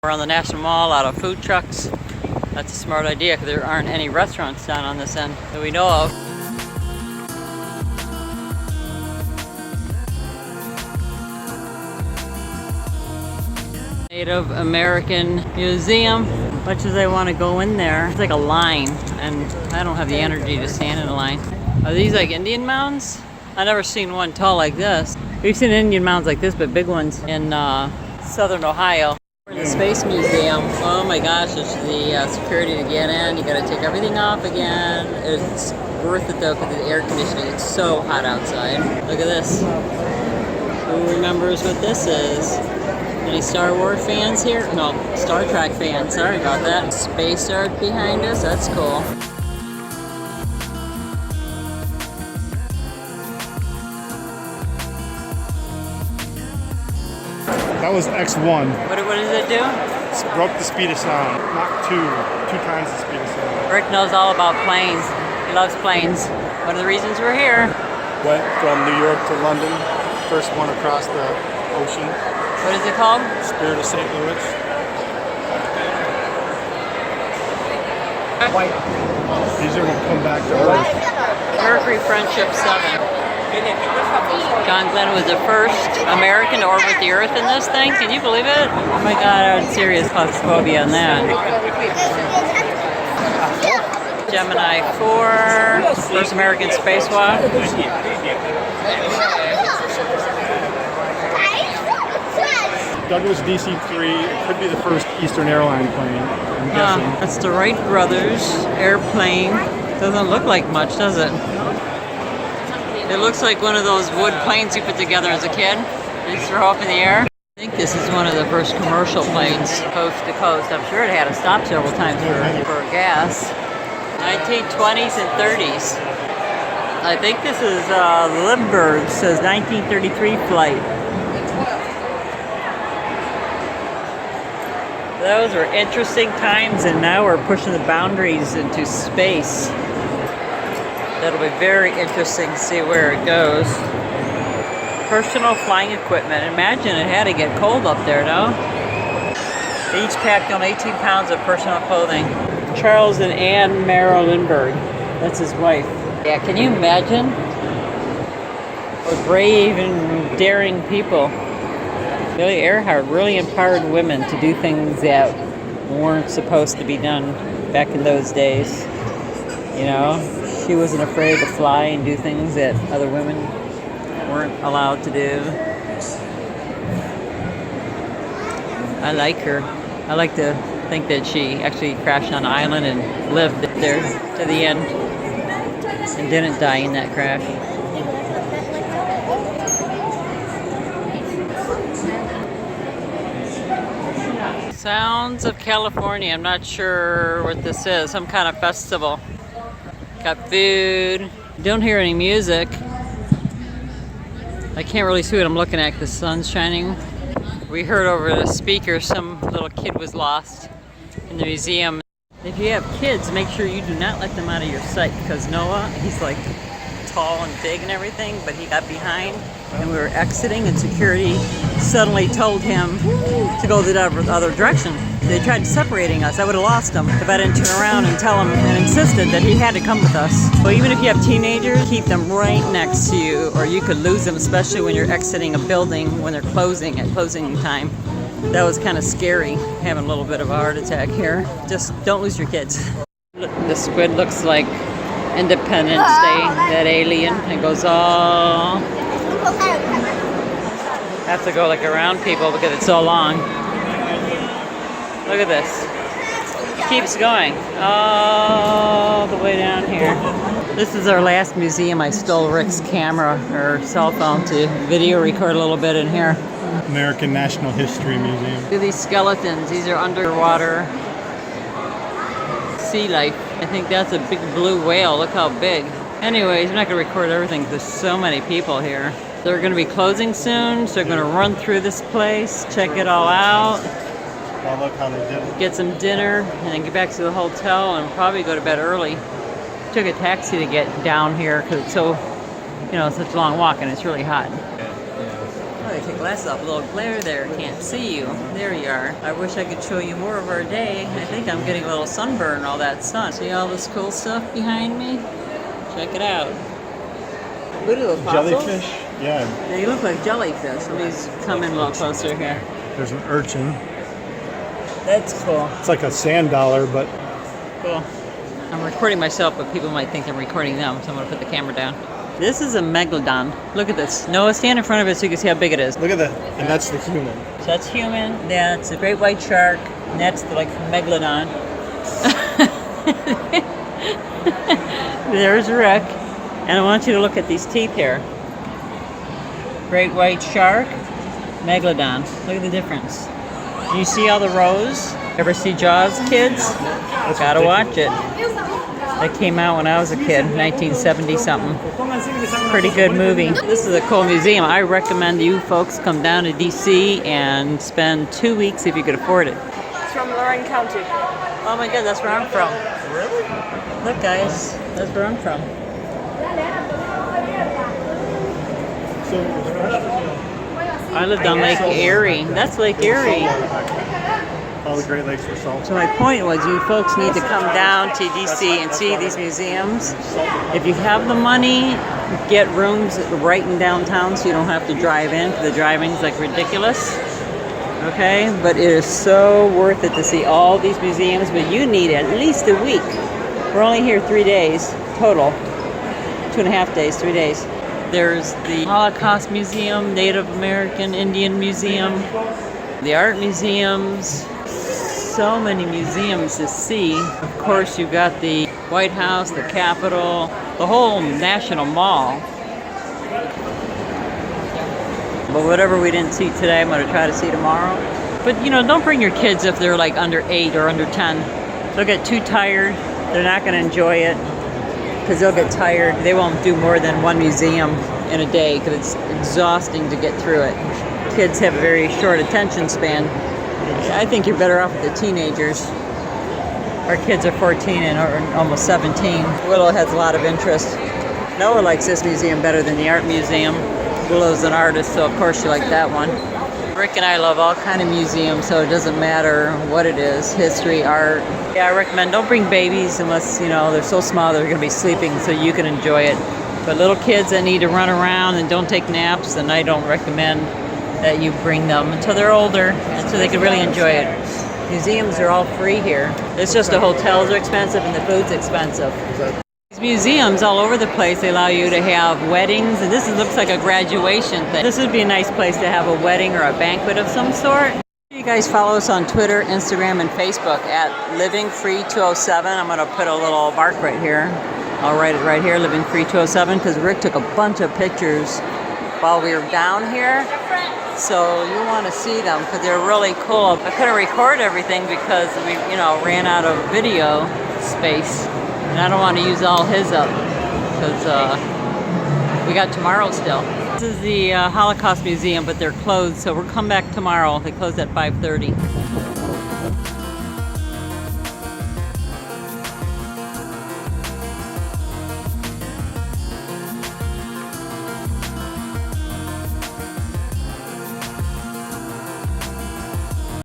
Around the National Mall, out of food trucks. That's a smart idea because there aren't any restaurants down on this end that we know of. Native American Museum. Much as I want to go in there, it's like a line, and I don't have the energy to stand in a line. Are these like Indian mounds? I've never seen one tall like this. We've seen Indian mounds like this, but big ones in southern Ohio. We're in the Space Museum. Oh my gosh, it's the security to get in. You gotta take everything off again. It's worth it though because of the air conditioning. It's so hot outside. Look at this. Who remembers what this is? Any Star Wars fans here? No, Star Trek fans. Sorry about that. Space art behind us. That's cool. That was X1. What does it do? Broke the speed of sound. Not two times the speed of sound. Rick knows all about planes. He loves planes. One of the reasons we're here. Went from New York to London. First one across the ocean. What is it called? Spirit of St. Louis. These are what come back to Earth. Mercury Friendship 7. John Glenn was the first American to orbit the Earth in this thing. Can you believe it? Oh my God, I had serious claustrophobia on that. Gemini 4, first American spacewalk. Douglas DC-3 could be the first Eastern airline plane, I'm guessing. That's the Wright brothers airplane. Doesn't look like much, does it? It looks like one of those wood planes you put together as a kid. You just throw up in the air. I think this is one of the first commercial planes, coast to coast. I'm sure it had to stop several times for gas. 1920s and 30s. I think this is Lindbergh, says 1933 flight. Those were interesting times, and now we're pushing the boundaries into space. That'll be very interesting to see where it goes. Personal flying equipment. Imagine it had to get cold up there, no? They each packed on 18 pounds of personal clothing. Charles and Anne Merrill Lindbergh. That's his wife. Yeah, can you imagine? What brave and daring people. Billy Earhart really empowered women to do things that weren't supposed to be done back in those days. You know? She wasn't afraid to fly and do things that other women weren't allowed to do. I like her. I like to think that she actually crashed on an island and lived there to the end and didn't die in that crash. Sounds of California. I'm not sure what this is. Some kind of festival. Got food. Don't hear any music. I can't really see what I'm looking at because the sun's shining. We heard over the speaker some little kid was lost in the museum. If you have kids, make sure you do not let them out of your sight because Noah, he's like tall and big and everything, but he got behind and we were exiting and security suddenly told him to go the other direction. They tried separating us. I would have lost him if I didn't turn around and tell him and insisted that he had to come with us. But even if you have teenagers, keep them right next to you or you could lose them, especially when you're exiting a building when they're closing at closing time. That was kind of scary, having a little bit of a heart attack here. Just don't lose your kids. The squid looks like Independence Day, that alien. It goes all... have to go like around people because it's so long. Look at this. It keeps going all the way down here. This is our last museum. I stole Rick's camera or cell phone to video record a little bit in here. American National History Museum. Look at these skeletons. These are underwater sea life. I think that's a big blue whale. Look how big. Anyways, I'm not going to record everything. There's so many people here. They're going to be closing soon, so they're going to run through this place, check it all out. Oh, look how they did it. Get some dinner, and then get back to the hotel and probably go to bed early. Took a taxi to get down here because it's so, you know, such a long walk and it's really hot. Oh, they take glasses off. A little glare there, can't see you. There you are. I wish I could show you more of our day. I think I'm getting a little sunburn, all that sun. See all this cool stuff behind me? Check it out. Voodoo fossils? Jellyfish? Yeah. They look like jellyfish. Let me come in a little closer here. There's an urchin. That's cool. It's like a sand dollar, but... Cool. I'm recording myself, but people might think I'm recording them, so I'm going to put the camera down. This is a megalodon. Look at this. Noah, stand in front of it so you can see how big it is. Look at that. And that's the human. So that's human. That's a great white shark. And that's the, like, megalodon. There's Rick. And I want you to look at these teeth here. Great white shark, megalodon. Look at the difference. You see all the rows? Ever see Jaws, kids? Gotta watch it. That came out when I was a kid, 1970 something. Pretty good movie. This is a cool museum. I recommend you folks come down to DC and spend 2 weeks if you could afford it. It's from Lorraine County. Oh my god, that's where I'm from. Really? Look guys, that's where I'm from. I lived on Lake Erie. That's Lake Erie. All the Great Lakes were salt. So my point was you folks need to come down to DC and see these museums. If you have the money, get rooms right in downtown so you don't have to drive in, because the driving's like ridiculous. Okay? But it is so worth it to see all these museums, but you need at least a week. We're only here 3 days total. 2.5 days, 3 days. There's the Holocaust Museum, Native American Indian Museum, the art museums. So many museums to see. Of course, you've got the White House, the Capitol, the whole National Mall. But whatever we didn't see today, I'm going to try to see tomorrow. But you know, don't bring your kids if they're like under 8 or under 10. They'll get too tired. They're not going to enjoy it because they'll get tired. They won't do more than one museum in a day because it's exhausting to get through it. Kids have a very short attention span. I think you're better off with the teenagers. Our kids are 14 and are almost 17. Willow has a lot of interest. Noah likes this museum better than the art museum. Willow's an artist, so of course she liked that one. Rick and I love all kind of museums, so it doesn't matter what it is, history, art. Yeah, I recommend don't bring babies unless, you know, they're so small they're going to be sleeping so you can enjoy it. But little kids that need to run around and don't take naps, then I don't recommend that you bring them until they're older and so they can really enjoy it. Museums are all free here. It's just the hotels are expensive and the food's expensive. These museums all over the place, they allow you to have weddings, and this looks like a graduation thing. This would be a nice place to have a wedding or a banquet of some sort. You guys follow us on Twitter, Instagram, and Facebook at LivingFree207. I'm going to put a little mark right here. I'll write it right here, LivingFree207, because Rick took a bunch of pictures while we were down here. So you want to see them because they're really cool. I couldn't record everything because we, you know, ran out of video space. And I don't want to use all his up because we got tomorrow still. This is the Holocaust Museum, but they're closed, so we'll come back tomorrow. They close at 5:30.